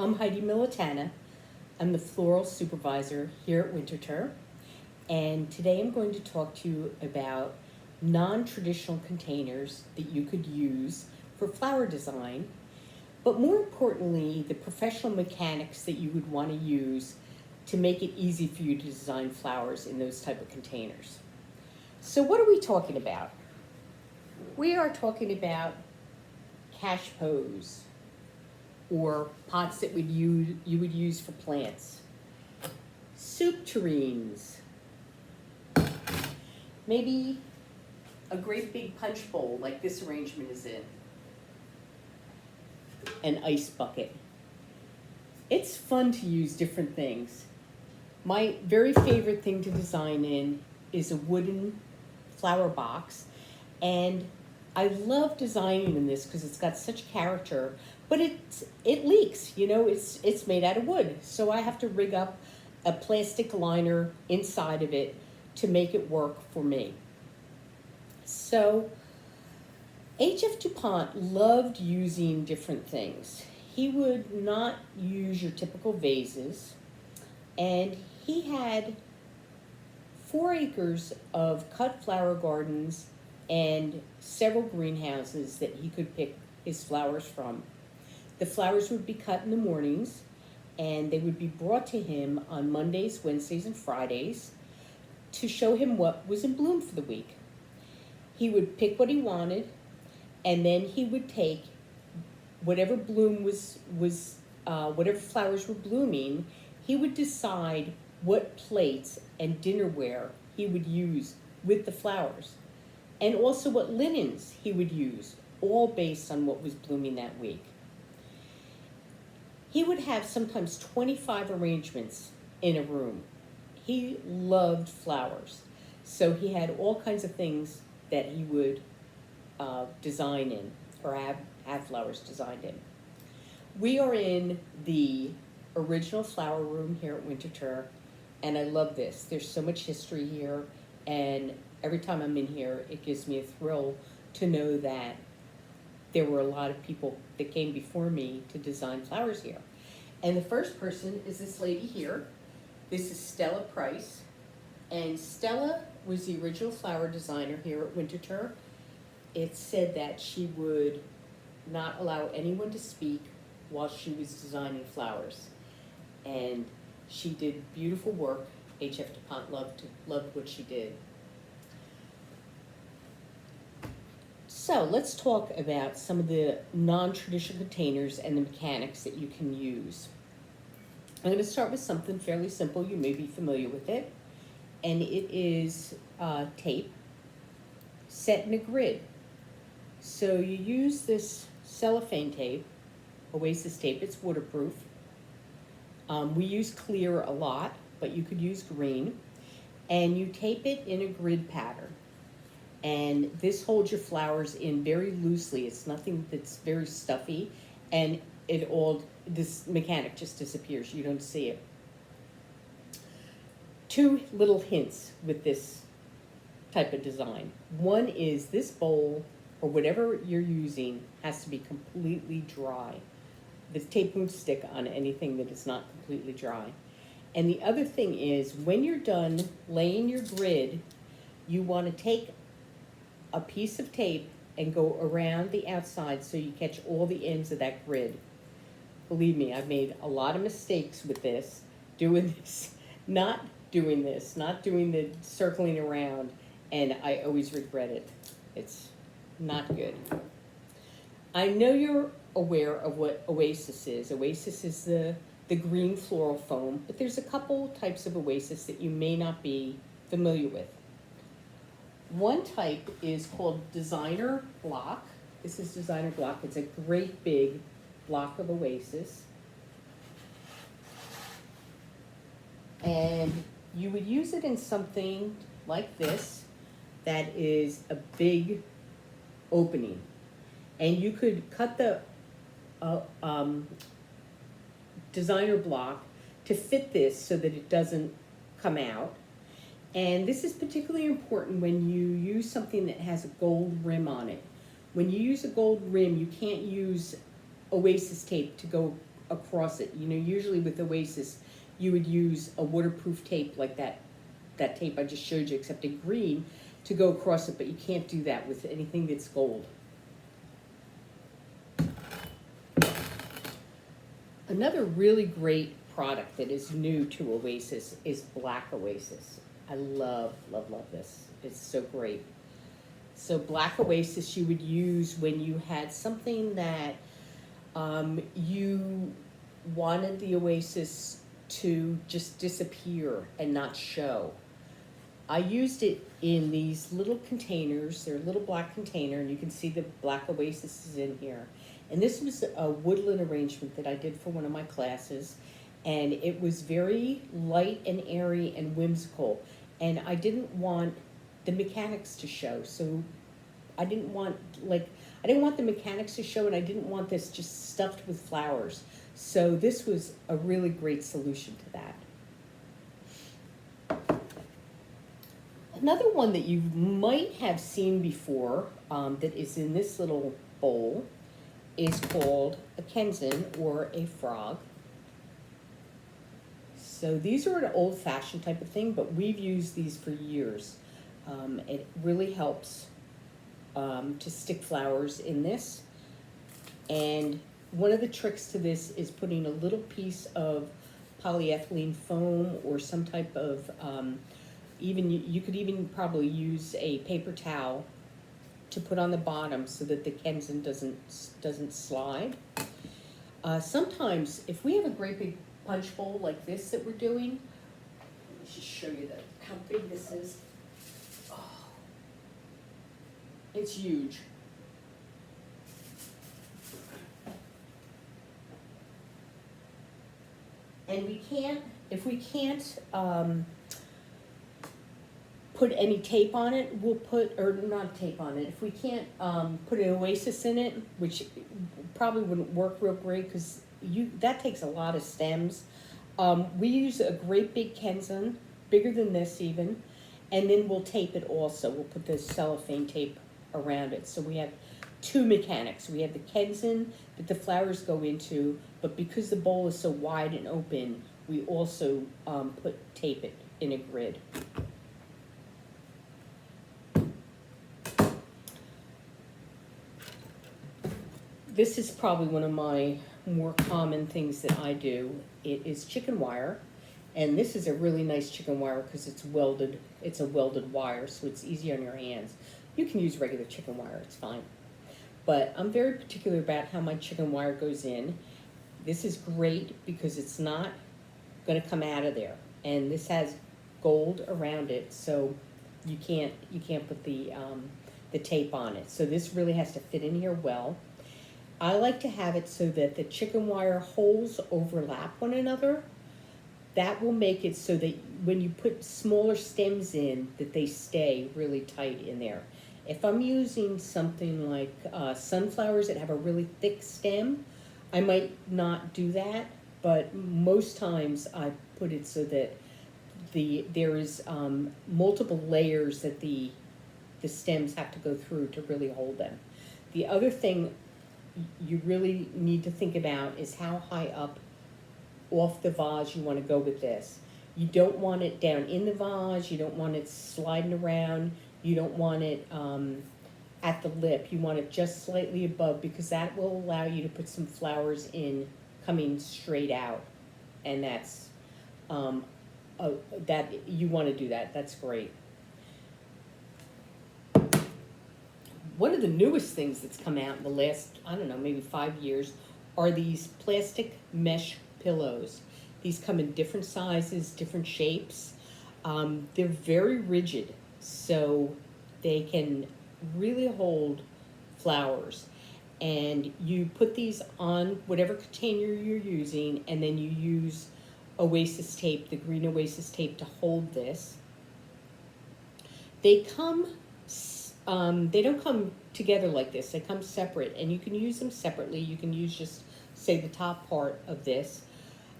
I'm Heidi Militana. I'm the floral supervisor here at Winterthur, and today I'm going to talk to you about non-traditional containers that you could use for flower design, but more importantly, the professional mechanics that you would want to use to make it easy for you to design flowers in those type of containers. So what are we talking about? We are talking about cache pose, or pots that you would use for plants, soup tureens, maybe a great big punch bowl like this arrangement is in, an ice bucket. It's fun to use different things. My very favorite thing to design in is a wooden flower box, and I love designing in this because it's got such character, but it leaks. It's made out of wood, so I have to rig up a plastic liner inside of it to make it work for me. So H.F. DuPont loved using different things. He would not use your typical vases, and he had 4 acres of cut flower gardens and several greenhouses that he could pick his flowers from. The flowers would be cut in the mornings, and they would be brought to him on Mondays, Wednesdays, and Fridays to show him what was in bloom for the week. He would pick what he wanted, and then he would take whatever whatever flowers were blooming. He would decide what plates and dinnerware he would use with the flowers, and also what linens he would use, all based on what was blooming that week. He would have sometimes 25 arrangements in a room. He loved flowers, so he had all kinds of things that he would design in, or have flowers designed in. We are in the original flower room here at Winterthur, and I love this. There's so much history here, and every time I'm in here, it gives me a thrill to know that there were a lot of people that came before me to design flowers here. And the first person is this lady here. This is Stella Price, and Stella was the original flower designer here at Winterthur. It's said that she would not allow anyone to speak while she was designing flowers, and she did beautiful work. H.F. DuPont loved what she did. So let's talk about some of the non-traditional containers and the mechanics that you can use. I'm going to start with something fairly simple. You may be familiar with it, and it is tape set in a grid. So you use this cellophane tape, Oasis tape. It's waterproof. We use clear a lot, but you could use green. And you tape it in a grid pattern. And this holds your flowers in very loosely. It's nothing that's very stuffy, and this mechanic just disappears. You don't see it. 2 little hints with this type of design. One is this bowl, or whatever you're using, has to be completely dry. The tape won't stick on anything that is not completely dry. And the other thing is, when you're done laying your grid, you want to take a piece of tape and go around the outside so you catch all the ends of that grid. Believe me, I've made a lot of mistakes with this, not doing the circling around, and I always regret it. It's not good. I know you're aware of what Oasis is. Oasis is the green floral foam, but there's a couple types of Oasis that you may not be familiar with. One type is called Designer Block. This is Designer Block. It's a great big block of Oasis. And you would use it in something like this that is a big opening. And you could cut the designer block to fit this so that it doesn't come out. And this is particularly important when you use something that has a gold rim on it. When you use a gold rim, you can't use Oasis tape to go across it. You know, usually with Oasis, you would use a waterproof tape like that tape I just showed you, except in green, to go across it, but you can't do that with anything that's gold. Another really great product that is new to Oasis is Black Oasis. I love, love, love this. It's so great. So Black Oasis you would use when you had something that you wanted the Oasis to just disappear and not show. I used it in these little containers. They're a little black container, and you can see the Black Oasis is in here. And this was a woodland arrangement that I did for one of my classes, and it was very light and airy and whimsical. And I didn't want the mechanics to show, so I didn't want the mechanics to show, and I didn't want this just stuffed with flowers. So this was a really great solution to that. Another one that you might have seen before that is in this little bowl is called a Kenzan, or a frog. So these are an old-fashioned type of thing, but we've used these for years. It really helps to stick flowers in this. And one of the tricks to this is putting a little piece of polyethylene foam or some type of, you could even probably use a paper towel to put on the bottom so that the Kenzan doesn't slide. Sometimes, if we have a great big punch bowl like this that we're doing, let me just show you how big this is. Oh, it's huge. And if we can't put any tape on it, or not tape on it, if we can't put an Oasis in it, which probably wouldn't work real great because that takes a lot of stems. We use a great big Kenzan, bigger than this even, and then we'll tape it also. We'll put the cellophane tape around it. So we have two mechanics. We have the Kenzan that the flowers go into, but because the bowl is so wide and open, we also tape it in a grid. This is probably one of my more common things that I do. It is chicken wire, and this is a really nice chicken wire because it's welded. It's a welded wire, so it's easy on your hands. You can use regular chicken wire, it's fine. But I'm very particular about how my chicken wire goes in. This is great because it's not going to come out of there, and this has gold around it, so you can't put the tape on it. So this really has to fit in here well. I like to have it so that the chicken wire holes overlap one another. That will make it so that when you put smaller stems in, that they stay really tight in there. If I'm using something like sunflowers that have a really thick stem, I might not do that, but most times I put it so that there is multiple layers that the stems have to go through to really hold them. The other thing you really need to think about is how high up off the vase you want to go with this. You don't want it down in the vase, you don't want it sliding around, you don't want it at the lip, you want it just slightly above, because that will allow you to put some flowers in coming straight out, and that's that you want to do that. That's great. One of the newest things that's come out in the last, I don't know, maybe 5 years, are these plastic mesh pillows. These come in different sizes, different shapes. They're very rigid, so they can really hold flowers. And you put these on whatever container you're using, and then you use Oasis tape, the green Oasis tape, to hold this. They don't come together like this. They come separate, and you can use them separately. You can use just, say, the top part of this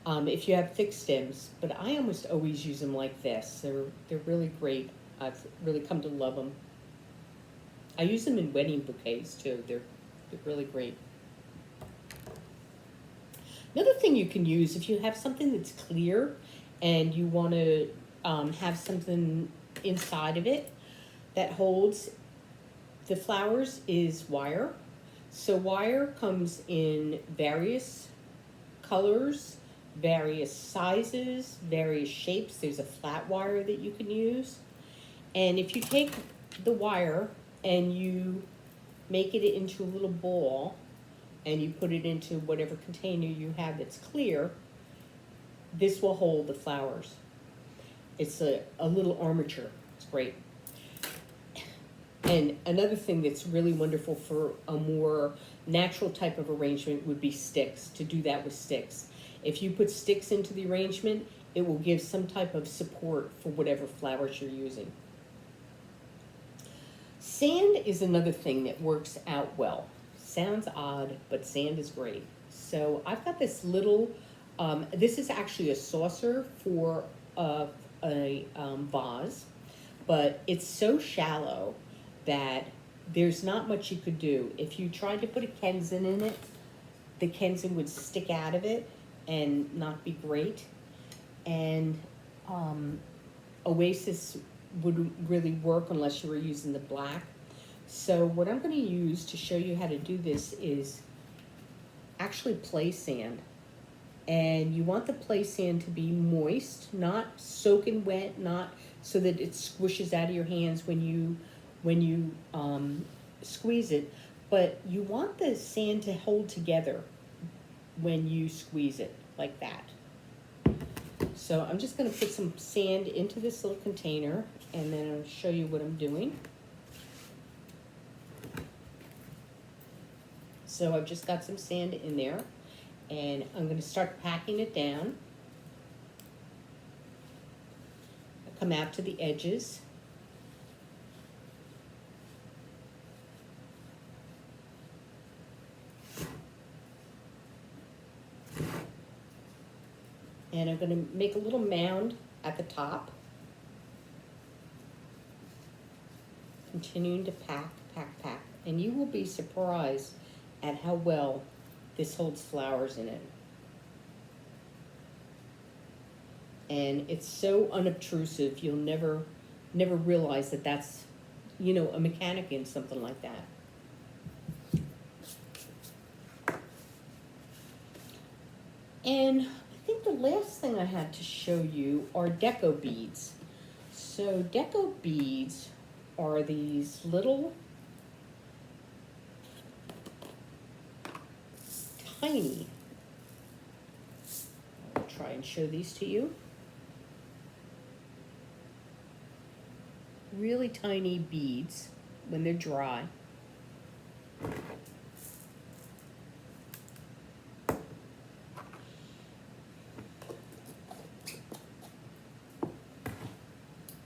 if you have thick stems, but I almost always use them like this. They're really great. I've really come to love them. I use them in wedding bouquets too. They're really great. Another thing you can use if you have something that's clear and you want to have something inside of it that holds the flowers is wire. So wire comes in various colors, various sizes, various shapes. There's a flat wire that you can use. And if you take the wire and you make it into a little ball and you put it into whatever container you have that's clear, this will hold the flowers. It's a little armature. It's great. And another thing that's really wonderful for a more natural type of arrangement would be sticks, to do that with sticks. If you put sticks into the arrangement, it will give some type of support for whatever flowers you're using. Sand is another thing that works out well. Sounds odd, but sand is great. So I've got this little, this is actually a saucer for a vase, but it's so shallow that there's not much you could do. If you tried to put a Kenzan in it, the Kenzan would stick out of it and not be great. And Oasis wouldn't really work unless you were using the black. So what I'm going to use to show you how to do this is actually play sand. And you want the play sand to be moist, not soaking wet, not so that it squishes out of your hands when you squeeze it, but you want the sand to hold together when you squeeze it like that. So I'm just going to put some sand into this little container and then I'll show you what I'm doing. So I've just got some sand in there and I'm going to start packing it down. I come out to the edges. And I'm going to make a little mound at the top. Continuing to pack, pack, pack. And you will be surprised at how well this holds flowers in it. And it's so unobtrusive, you'll never realize that that's, you know, a mechanic in something like that. And I think the last thing I had to show you are Deco Beads. So Deco Beads are these little tiny, I'll try and show these to you, really tiny beads when they're dry.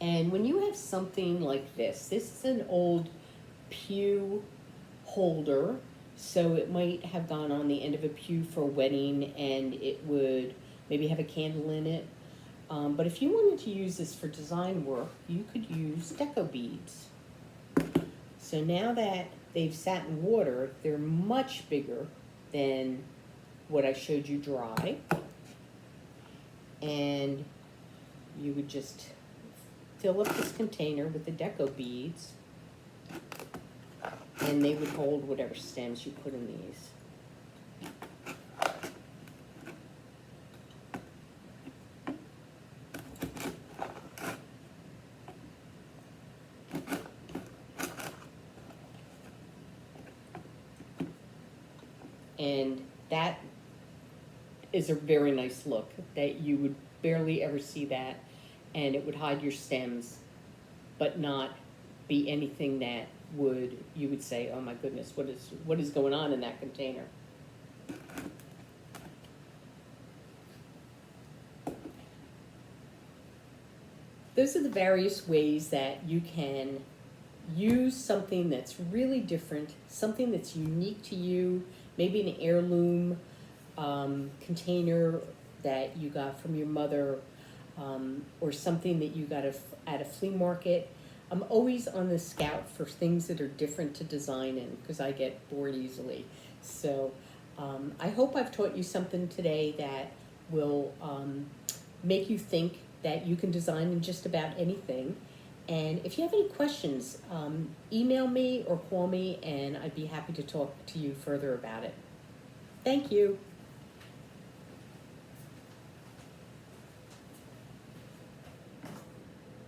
And when you have something like this is an old pew holder, so it might have gone on the end of a pew for a wedding and it would maybe have a candle in it. But if you wanted to use this for design work, you could use Deco Beads. So now that they've sat in water, they're much bigger than what I showed you dry. And you would just fill up this container with the Deco Beads, and they would hold whatever stems you put in these. And that is a very nice look that you would barely ever see that. And it would hide your stems, but not be anything that you would say, oh my goodness, what is going on in that container? Those are the various ways that you can use something that's really different, something that's unique to you, maybe an heirloom container that you got from your mother, or something that you got at a flea market. I'm always on the scout for things that are different to design in because I get bored easily. So I hope I've taught you something today that will make you think that you can design in just about anything. And if you have any questions, email me or call me, and I'd be happy to talk to you further about it. Thank you.